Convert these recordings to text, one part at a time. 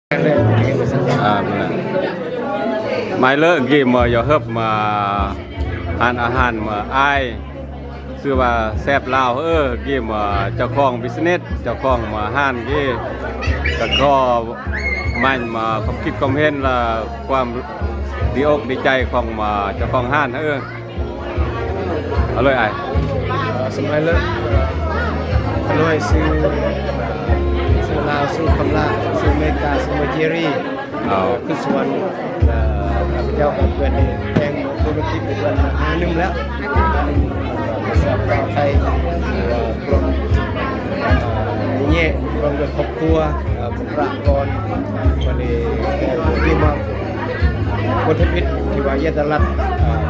ไม่เลิกกี่มาอย่าเฮิบมาอ่านอาหารมาไอชื่อว่าแซ่บลาวกี่มาเจ้าของบิสเนสเจ้าของมาห้านกี่ก็มันมาความคิดความเห็นละความดีอกดีใจของมาเจ้าของห้านเอาเลยไอสมัยเลิกอร่อยซื้อลาวซื้อคำลาซื้ออเมริกาซื้อมาเจรี่คือส่วนเจ้ากับเพื่อนแข่งธุรกิจเป็นนึงแล้วสอบข่าวไทยกรมเนี่ยกรมครอบครัวกรมประกรวันนี้ที่มาบนทวิตที่ว่าเยตรัฐ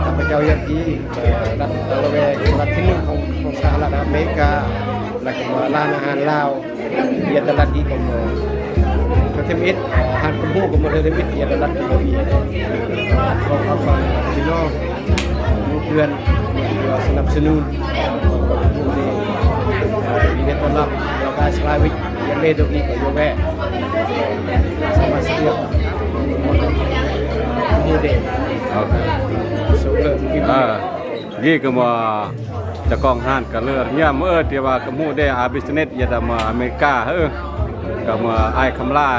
ข้าพเจ้ายักยีรัฐตะเวรัฐที่หนึ่งของสหรัฐอเมริกาแล้วก็มาร้านอาหารลาวเยตรัฐที่ของประเทศอิสอาหารเป็นผู้ของประเทศอิสเยตรัฐที่เราอีเราเอาฟังพี่น้องลูกเพื่อนสนับสนุนมีเนตต้อนรับเราได้สลายวิกยังเล่ตรงนี้ก็โยแว่สมาชิกมูเดลสุเลิศกี่ก็มาจะกองห้านกันเลยเนี่ยเมื่อที่ว่ากมูได้อาบิสเนสยาดมาอเมริกาก็มาไอคำล่า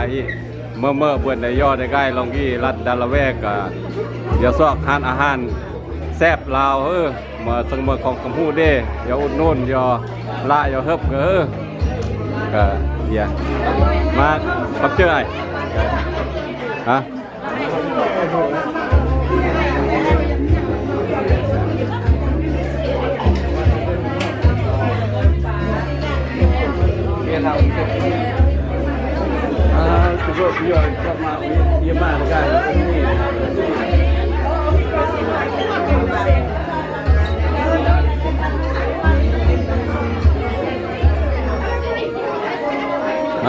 เมื่อเบื่อในยอดในใกล้ลองกี่รัฐดาลาเวกอย่าซอกห้านอาหารแซ่บลาวมาสังเมอของกมูได้อย่าอุดนุ่นอย่าละอย่าเฮิบก็อย่ามาขับเจอไอฮะก็เยอะก็มาเยอะมากกั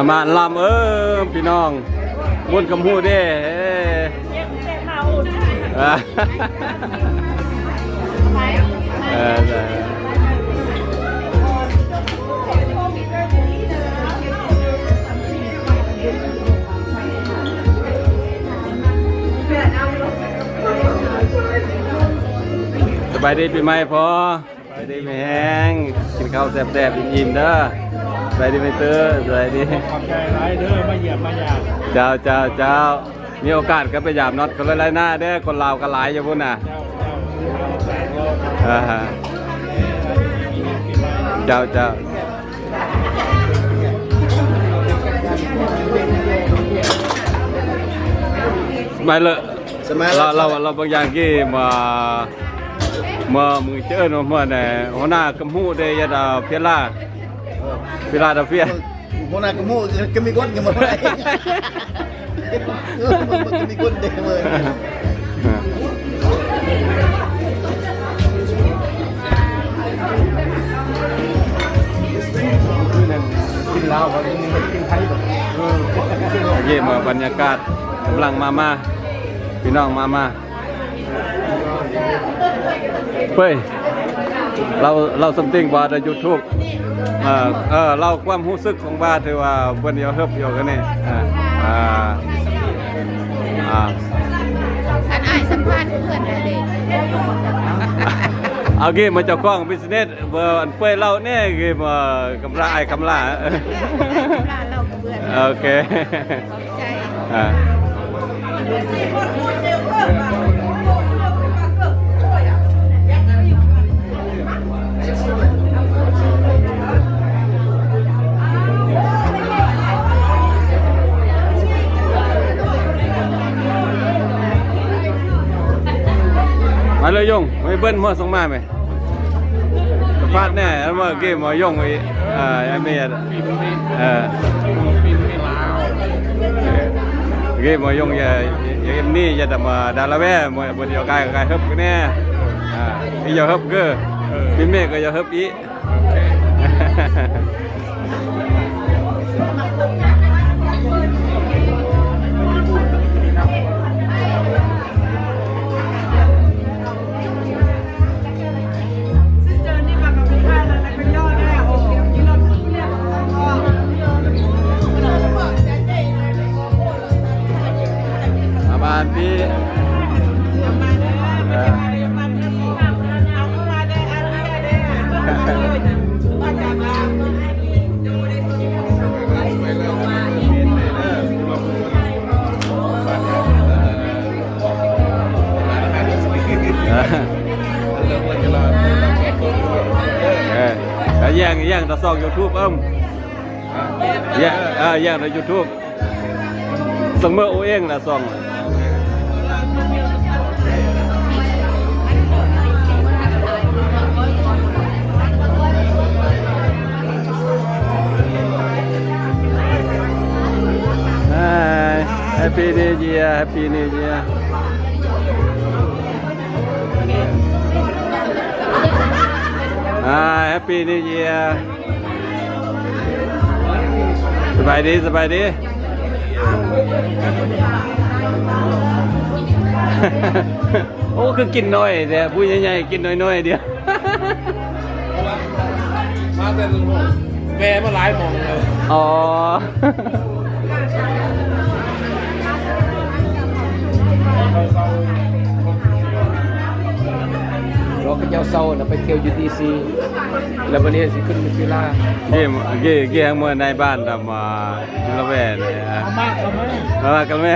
นมาลำพี่น้องมุนกำพูเด้สบายดีปีใหม่พอสบายดีไม่แห้งกินข้าวแซ่บๆอิ่มๆเด้อสบายดีไม่เตื้อสบายดีขอบใจร้ายเด้อมาเหยียบมาหยาบเจ้ามีโอกาสก็ไปหยาบน็อตกันเลยหน้าเด้อคนลาวก็หลายอยู่พุ่นน่ะเจ้าไม่เลยเราบางอย่างที่มามือเจอเนาะมาเนี่ยหัวหน้ากำหูได้ยาดาเพียร่าดาเฟียหัวหน้ากำหูก็มีก้นกันหมดเลยมันมีก้นเด็กเลยกินลาวเขากินไทยแบบเยี่ยมบรรยากาศกำลังมาพี่น้องมาเฮ้ยเราสัมติงบาร์ในยูทูบเราความรู้สึกของบาร์ที่ว่าเพื่อนเดียวเฮิบอยู่กันนี่อันไอสัมภาษณ์เพื่อนเลยเอากี้มาเจ้าของบิสเนสเบอร์เปื่อยเล่าเนี่ยกี้มากำลาไอคำลาโอเคมาเลยยงไม่เบิ้ลเมื่อส่งมาไหมพลาดแน่แล้วเมื่อกี้มายงไอ้ยังไม่ปีนไม่ลาวกี้มายงอย่างนี้จะทำดาราแว่มาบนเดียวกายเฮิบกันแน่อีอย่าเฮิบก็ปีเมฆก็อย่าเฮิบอี านปีแย่งตะซอง YouTube แย่งใน YouTube สมมติโอเองนะซองHappy New Year Happy New Year Happy New Year สบายดีสบายดี โอ้คือกินน้อยเดี๋ยวผู้ใหญ่ๆกินน้อยๆเดียว มาแต่ลุงแม่มาหลายหมองเลย อ๋อ เราก็เจ้าเศร้านะไปเที่ยว UTC แล้ววันนี้สิขึ้นมิซิล่า เกี่ยเมื่อในบ้านทำมาละแวเนี่ย เอามากเอามาก กันไหม